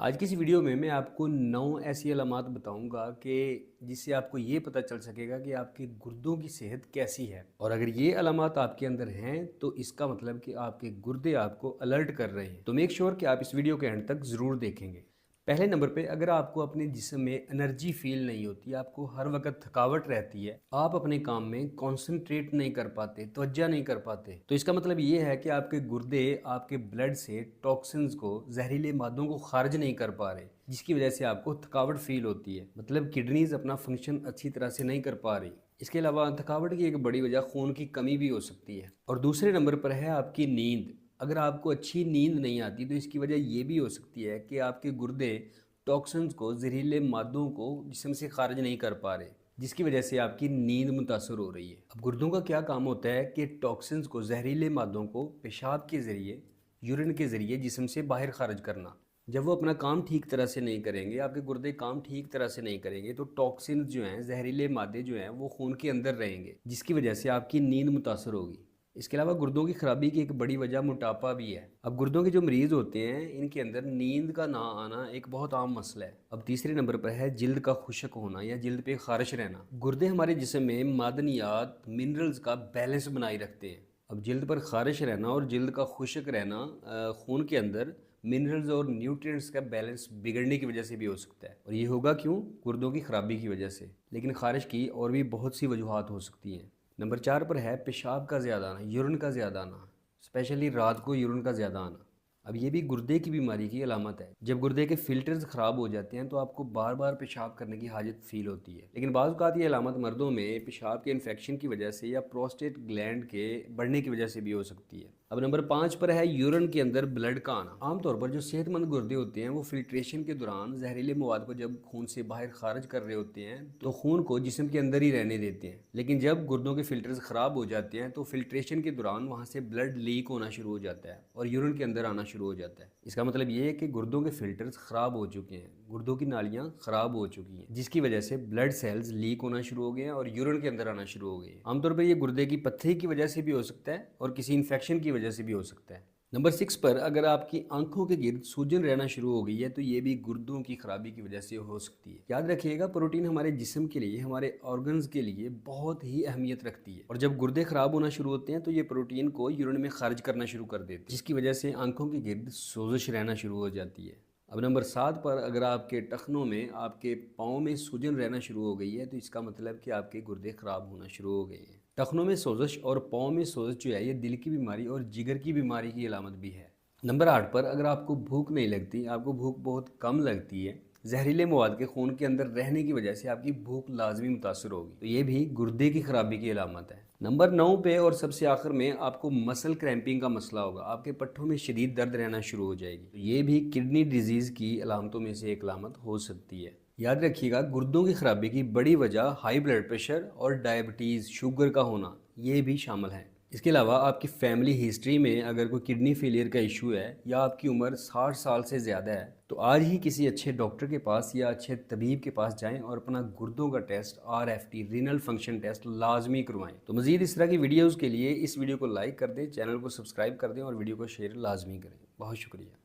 آج کی اس ویڈیو میں آپ کو 9 ایسی علامات بتاؤں گا کہ جس سے آپ کو یہ پتہ چل سکے گا کہ آپ کے گردوں کی صحت کیسی ہے، اور اگر یہ علامات آپ کے اندر ہیں تو اس کا مطلب کہ آپ کے گردے آپ کو الرٹ کر رہے ہیں۔ تو میک شور کہ آپ اس ویڈیو کے اینڈ تک ضرور دیکھیں گے۔ پہلے نمبر پہ، اگر آپ کو اپنے جسم میں انرجی فیل نہیں ہوتی، آپ کو ہر وقت تھکاوٹ رہتی ہے، آپ اپنے کام میں کانسنٹریٹ نہیں کر پاتے، توجہ نہیں کر پاتے، تو اس کا مطلب یہ ہے کہ آپ کے گردے آپ کے بلڈ سے ٹاکسنز کو، زہریلے مادوں کو خارج نہیں کر پا رہے، جس کی وجہ سے آپ کو تھکاوٹ فیل ہوتی ہے۔ مطلب کڈنیز اپنا فنکشن اچھی طرح سے نہیں کر پا رہی۔ اس کے علاوہ تھکاوٹ کی ایک بڑی وجہ خون کی کمی بھی ہو سکتی ہے۔ اور دوسرے نمبر پر ہے آپ کی نیند۔ اگر آپ کو اچھی نیند نہیں آتی تو اس کی وجہ یہ بھی ہو سکتی ہے کہ آپ کے گردے ٹاکسنز کو، زہریلے مادوں کو جسم سے خارج نہیں کر پا رہے، جس کی وجہ سے آپ کی نیند متاثر ہو رہی ہے۔ اب گردوں کا کیا کام ہوتا ہے کہ ٹاکسنز کو، زہریلے مادوں کو پیشاب کے ذریعے، یورین کے ذریعے جسم سے باہر خارج کرنا۔ جب وہ اپنا کام ٹھیک طرح سے نہیں کریں گے، آپ کے گردے کام ٹھیک طرح سے نہیں کریں گے، تو ٹاکسنز جو ہیں، زہریلے مادے جو ہیں، وہ خون کے اندر رہیں گے، جس کی وجہ سے آپ کی نیند متاثر ہوگی۔ اس کے علاوہ گردوں کی خرابی کی ایک بڑی وجہ موٹاپا بھی ہے۔ اب گردوں کے جو مریض ہوتے ہیں، ان کے اندر نیند کا نہ آنا ایک بہت عام مسئلہ ہے۔ اب تیسرے نمبر پر ہے جلد کا خشک ہونا یا جلد پہ خارش رہنا۔ گردے ہمارے جسم میں معدنیات، منرلز کا بیلنس بنائی رکھتے ہیں۔ اب جلد پر خارش رہنا اور جلد کا خشک رہنا خون کے اندر منرلز اور نیوٹرینٹس کا بیلنس بگڑنے کی وجہ سے بھی ہو سکتا ہے، اور یہ ہوگا کیوں؟ گردوں کی خرابی کی وجہ سے۔ لیکن خارش کی اور بھی بہت سی وجوہات ہو سکتی ہیں۔ نمبر 4 پر ہے پیشاب کا زیادہ آنا، یورین کا زیادہ آنا، اسپیشلی رات کو یورین کا زیادہ آنا۔ اب یہ بھی گردے کی بیماری کی علامت ہے۔ جب گردے کے فلٹرز خراب ہو جاتے ہیں تو آپ کو بار بار پیشاب کرنے کی حاجت فیل ہوتی ہے۔ لیکن بعض اوقات یہ علامت مردوں میں پیشاب کے انفیکشن کی وجہ سے یا پروسٹیٹ گلینڈ کے بڑھنے کی وجہ سے بھی ہو سکتی ہے۔ اب نمبر 5 پر ہے یورین کے اندر بلڈ کا آنا۔ عام طور پر جو صحت مند گردے ہوتے ہیں وہ فلٹریشن کے دوران زہریلے مواد کو جب خون سے باہر خارج کر رہے ہوتے ہیں تو خون کو جسم کے اندر ہی رہنے دیتے ہیں، لیکن جب گردوں کے فلٹرز خراب ہو جاتے ہیں تو فلٹریشن کے دوران وہاں سے بلڈ لیک ہونا شروع ہو جاتا ہے اور یورین کے اندر آنا شروع ہو جاتا ہے۔ اس کا مطلب یہ ہے کہ گردوں کے فلٹرز خراب ہو چکے ہیں، گردوں کی نالیاں خراب ہو چکی ہیں، جس کی وجہ سے بلڈ سیلز لیک ہونا شروع ہو گئے ہیں اور یورین کے اندر آنا شروع ہو گئے ہیں۔ عام طور پر یہ گردے کی پتھری کی وجہ سے بھی ہو سکتا ہے اور کسی انفیکشن کی وجہ سے بھی ہو سکتا ہے۔ نمبر 6 پر اگر آپ کی آنکھوں کے گرد سوجن رہنا شروع ہو گئی ہے تو یہ بھی گردوں کی خرابی کی وجہ سے ہو سکتی ہے۔ یاد رکھیے گا، پروٹین ہمارے جسم کے لیے، ہمارے آرگنز کے لیے بہت ہی اہمیت رکھتی ہے، اور جب گردے خراب ہونا شروع ہوتے ہیں تو یہ پروٹین کو یورین میں خارج کرنا شروع کر دیتے ہیں، جس کی وجہ سے آنکھوں کے گرد سوزش رہنا شروع ہو جاتی ہے۔ اب نمبر 7 پر اگر آپ کے ٹخنوں میں، آپ کے پاؤں میں سوجن رہنا شروع ہو گئی ہے تو اس کا مطلب کہ آپ کے گردے خراب ہونا شروع ہو گئے ہیں۔ ٹخنوں میں سوزش اور پاؤں میں سوزش جو ہے، یہ دل کی بیماری اور جگر کی بیماری کی علامت بھی ہے۔ نمبر 8 پر اگر آپ کو بھوک نہیں لگتی، آپ کو بھوک بہت کم لگتی ہے، زہریلے مواد کے خون کے اندر رہنے کی وجہ سے آپ کی بھوک لازمی متاثر ہوگی، تو یہ بھی گردے کی خرابی کی علامت ہے۔ نمبر 9 پہ اور سب سے آخر میں آپ کو مسل کریمپنگ کا مسئلہ ہوگا، آپ کے پٹھوں میں شدید درد رہنا شروع ہو جائے گی، تو یہ بھی کڈنی ڈیزیز کی علامتوں میں سے ایک علامت ہو سکتی ہے۔ یاد رکھیے گا، گردوں کی خرابی کی بڑی وجہ ہائی بلڈ پریشر اور ڈائبٹیز، شوگر کا ہونا، یہ بھی شامل ہے۔ اس کے علاوہ آپ کی فیملی ہسٹری میں اگر کوئی کڈنی فیلئر کا ایشو ہے یا آپ کی عمر 60 سال سے زیادہ ہے تو آج ہی کسی اچھے ڈاکٹر کے پاس یا اچھے طبیب کے پاس جائیں اور اپنا گردوں کا test, RFT، renal function test لازمی کروائیں۔ تو مزید اس طرح کی ویڈیوز کے لیے اس ویڈیو کو لائک کر دیں، چینل کو سبسکرائب کر دیں اور ویڈیو کو شیئر لازمی کریں۔ بہت شکریہ۔